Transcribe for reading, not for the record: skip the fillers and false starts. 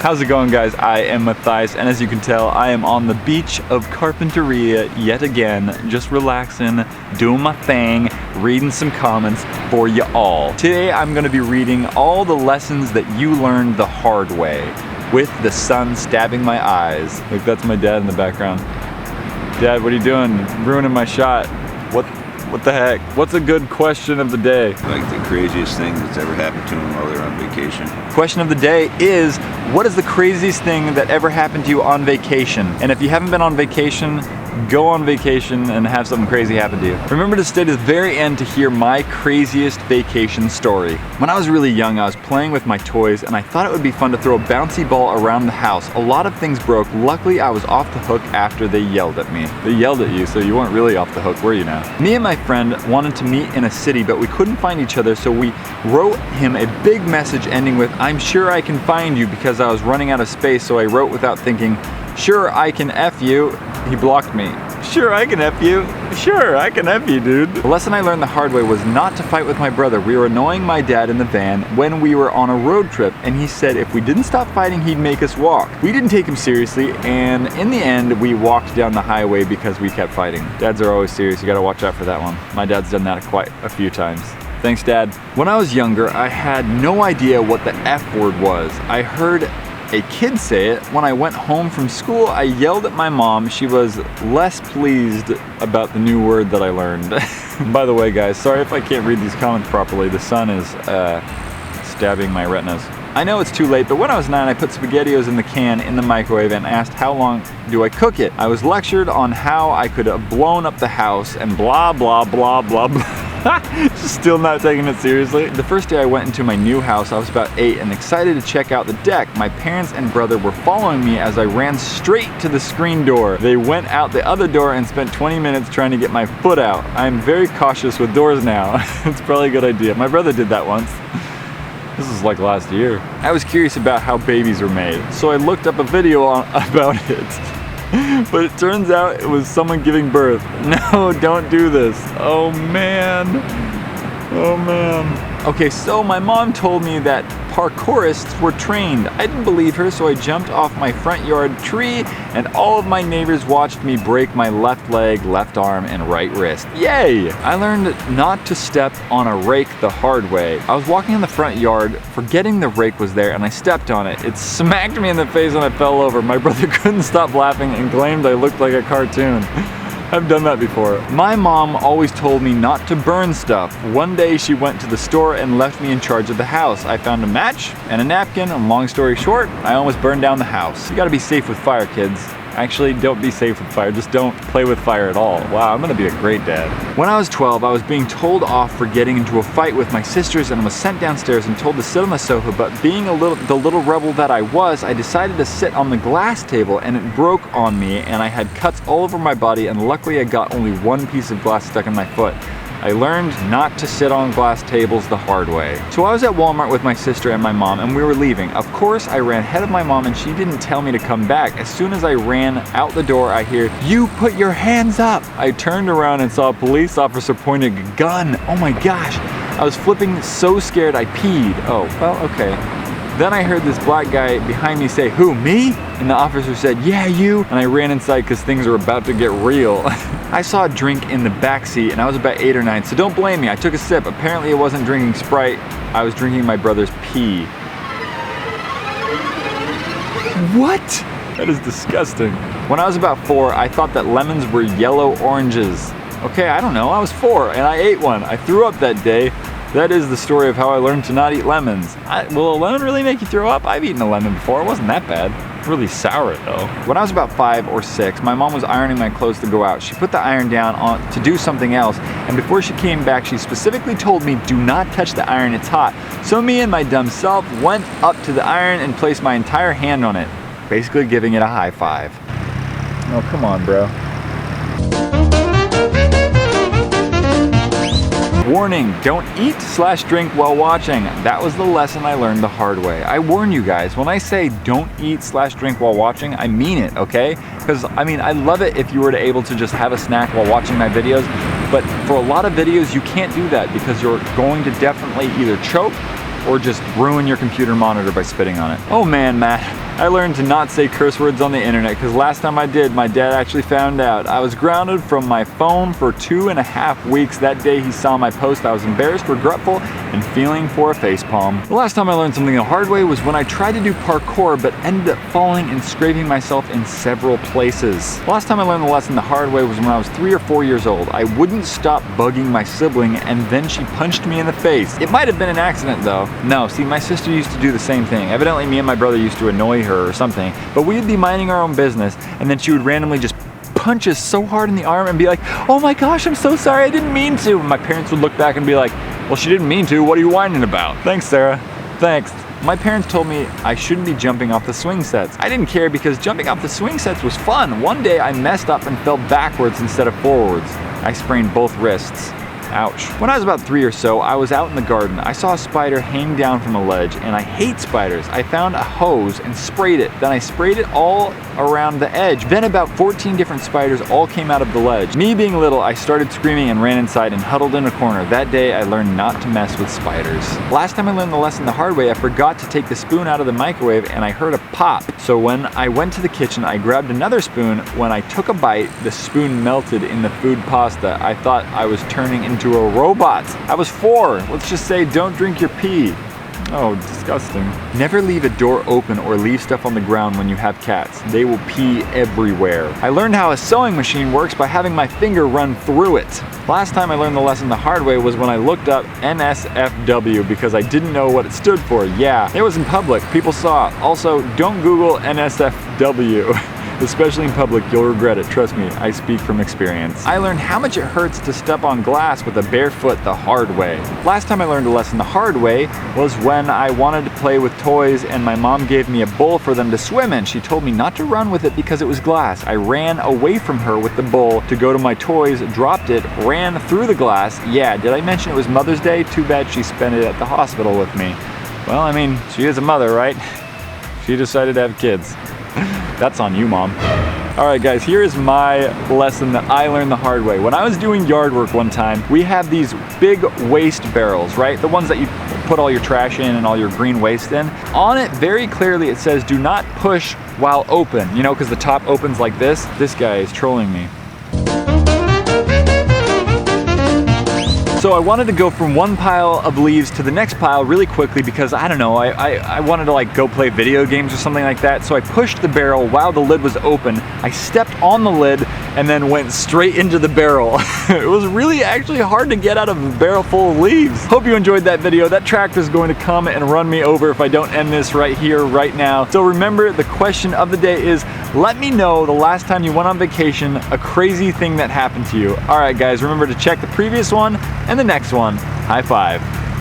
How's it going, guys? I am Matthias, and as you can tell, I am on the beach of Carpinteria yet again, just relaxing, doing my thing, reading some comments for you all. Today I'm going to be reading all the lessons that you learned the hard way, with the sun stabbing my eyes. Look, that's my dad in the background. Dad, what are you doing? Ruining my shot. What the heck? What's a good question of the day? Like the craziest thing that's ever happened to them while they're on vacation. Question of the day is, what is the craziest thing that ever happened to you on vacation? And if you haven't been on vacation, go on vacation and have something crazy happen to you. Remember to stay to the very end to hear my craziest vacation story. When I was really young, I was playing with my toys and I thought it would be fun to throw a bouncy ball around the house. A lot of things broke. Luckily, I was off the hook after they yelled at me. They yelled at you, so you weren't really off the hook, were you now? Me and my friend wanted to meet in a city, but we couldn't find each other, so we wrote him a big message ending with, "I'm sure I can find you," because I was running out of space, so I wrote without thinking, "Sure, I can F you." He blocked me. "Sure, I can F you. Sure, I can F you, dude." The lesson I learned the hard way was not to fight with my brother. We were annoying my dad in the van when we were on a road trip, and he said if we didn't stop fighting, he'd make us walk. We didn't take him seriously, and in the end, we walked down the highway because we kept fighting. Dads are always serious. You gotta watch out for that one. My dad's done that quite a few times. Thanks, Dad. When I was younger, I had no idea what the F word was. I heard a kid say it. When I went home from school, I yelled at my mom. She was less pleased about the new word that I learned. By the way, guys, sorry if I can't read these comments properly. The sun is stabbing my retinas. I know it's too late, but when I was 9, I put SpaghettiOs in the can in the microwave and asked how long do I cook it. I was lectured on how I could have blown up the house and blah, blah, blah, blah, blah. Still not taking it seriously. The first day I went into my new house, I was about 8 and excited to check out the deck. My parents and brother were following me as I ran straight to the screen door. They went out the other door and spent 20 minutes trying to get my foot out. I'm very cautious with doors now. It's probably a good idea. My brother did that once. This is like last year. I was curious about how babies are made, so I looked up a video about it. But it turns out it was someone giving birth. No, don't do this. Oh man. Oh man. Okay, so my mom told me that parkourists were trained. I didn't believe her, so I jumped off my front yard tree and all of my neighbors watched me break my left leg, left arm, and right wrist. Yay! I learned not to step on a rake the hard way. I was walking in the front yard, forgetting the rake was there, and I stepped on it. It smacked me in the face and I fell over. My brother couldn't stop laughing and claimed I looked like a cartoon. I've done that before. My mom always told me not to burn stuff. One day she went to the store and left me in charge of the house. I found a match and a napkin, and long story short, I almost burned down the house. You gotta be safe with fire, kids. Actually, don't be safe with fire, just don't play with fire at all. Wow, I'm gonna be a great dad. When I was 12, I was being told off for getting into a fight with my sisters and was sent downstairs and told to sit on the sofa, but being the little rebel that I was, I decided to sit on the glass table and it broke on me and I had cuts all over my body, and luckily I got only one piece of glass stuck in my foot. I learned not to sit on glass tables the hard way. So I was at Walmart with my sister and my mom and we were leaving. Of course, I ran ahead of my mom and she didn't tell me to come back. As soon as I ran out the door, I hear, "You put your hands up!" I turned around and saw a police officer pointing a gun. Oh my gosh. I was flipping so scared I peed. Oh, well, okay. Then I heard this black guy behind me say, "Who, me?" And the officer said, "Yeah, you." And I ran inside because things were about to get real. I saw a drink in the back seat and I was about 8 or 9, so don't blame me. I took a sip. Apparently it wasn't drinking Sprite. I was drinking my brother's pee. What? That is disgusting. When I was about 4, I thought that lemons were yellow oranges. Okay, I don't know. I was 4 and I ate one. I threw up that day. That is the story of how I learned to not eat lemons. Will a lemon really make you throw up? I've eaten a lemon before. It wasn't that bad. Really sour though. When I was about 5 or 6, my mom was ironing my clothes to go out. She put the iron down to do something else, and before she came back, she specifically told me, "Do not touch the iron, it's hot." So me and my dumb self went up to the iron and placed my entire hand on it, basically giving it a high five. Oh, come on, bro. Warning, don't eat/drink while watching. That was the lesson I learned the hard way. I warn you guys, when I say don't eat/drink while watching, I mean it, okay? Because, I mean, I love it if you were to able to just have a snack while watching my videos, but for a lot of videos, you can't do that because you're going to definitely either choke or just ruin your computer monitor by spitting on it. Oh man, Matt, I learned to not say curse words on the internet because last time I did, my dad actually found out. I was grounded from my phone for 2.5 weeks. That day he saw my post, I was embarrassed, regretful, and feeling for a facepalm. The last time I learned something the hard way was when I tried to do parkour but ended up falling and scraping myself in several places. The last time I learned the lesson the hard way was when I was 3 or 4 years old. I wouldn't stop bugging my sibling and then she punched me in the face. It might have been an accident though. No, see, my sister used to do the same thing. Evidently me and my brother used to annoy her or something, but we'd be minding our own business and then she would randomly just punch us so hard in the arm and be like, oh my gosh, I'm so sorry, I didn't mean to. And my parents would look back and be like, well, she didn't mean to, what are you whining about? Thanks, Sarah, thanks. My parents told me I shouldn't be jumping off the swing sets. I didn't care because jumping off the swing sets was fun. One day I messed up and fell backwards instead of forwards. I sprained both wrists. Ouch. When I was about 3 or so, I was out in the garden. I saw a spider hang down from a ledge, and I hate spiders. I found a hose and sprayed it. Then I sprayed it all around the edge. Then about 14 different spiders all came out of the ledge. Me being little, I started screaming and ran inside and huddled in a corner. That day, I learned not to mess with spiders. Last time I learned the lesson the hard way, I forgot to take the spoon out of the microwave, and I heard a pop. So when I went to the kitchen, I grabbed another spoon. When I took a bite, the spoon melted in the food pasta. I thought I was turning into a robot. I was 4. Let's just say don't drink your pee. Oh, disgusting. Never leave a door open or leave stuff on the ground when you have cats. They will pee everywhere. I learned how a sewing machine works by having my finger run through it. Last time I learned the lesson the hard way was when I looked up NSFW because I didn't know what it stood for. Yeah, it was in public. People saw it. Also, don't Google NSFW. Especially in public, you'll regret it. Trust me, I speak from experience. I learned how much it hurts to step on glass with a bare foot the hard way. Last time I learned a lesson the hard way was when I wanted to play with toys and my mom gave me a bowl for them to swim in. She told me not to run with it because it was glass. I ran away from her with the bowl to go to my toys, dropped it, ran through the glass. Yeah, did I mention it was Mother's Day? Too bad she spent it at the hospital with me. Well, I mean, she is a mother, right? She decided to have kids. That's on you, Mom. All right, guys, here is my lesson that I learned the hard way. When I was doing yard work one time, we have these big waste barrels, right? The ones that you put all your trash in and all your green waste in. On it, very clearly, it says, do not push while open. You know, because the top opens like this. This guy is trolling me. So I wanted to go from one pile of leaves to the next pile really quickly because, I don't know, I wanted to like go play video games or something like that. So I pushed the barrel while the lid was open. I stepped on the lid and then went straight into the barrel. It was really actually hard to get out of a barrel full of leaves. Hope you enjoyed that video. That tractor is going to come and run me over if I don't end this right here, right now. So remember, the question of the day is, let me know the last time you went on vacation, a crazy thing that happened to you. All right, guys, remember to check the previous one and the next one. High five.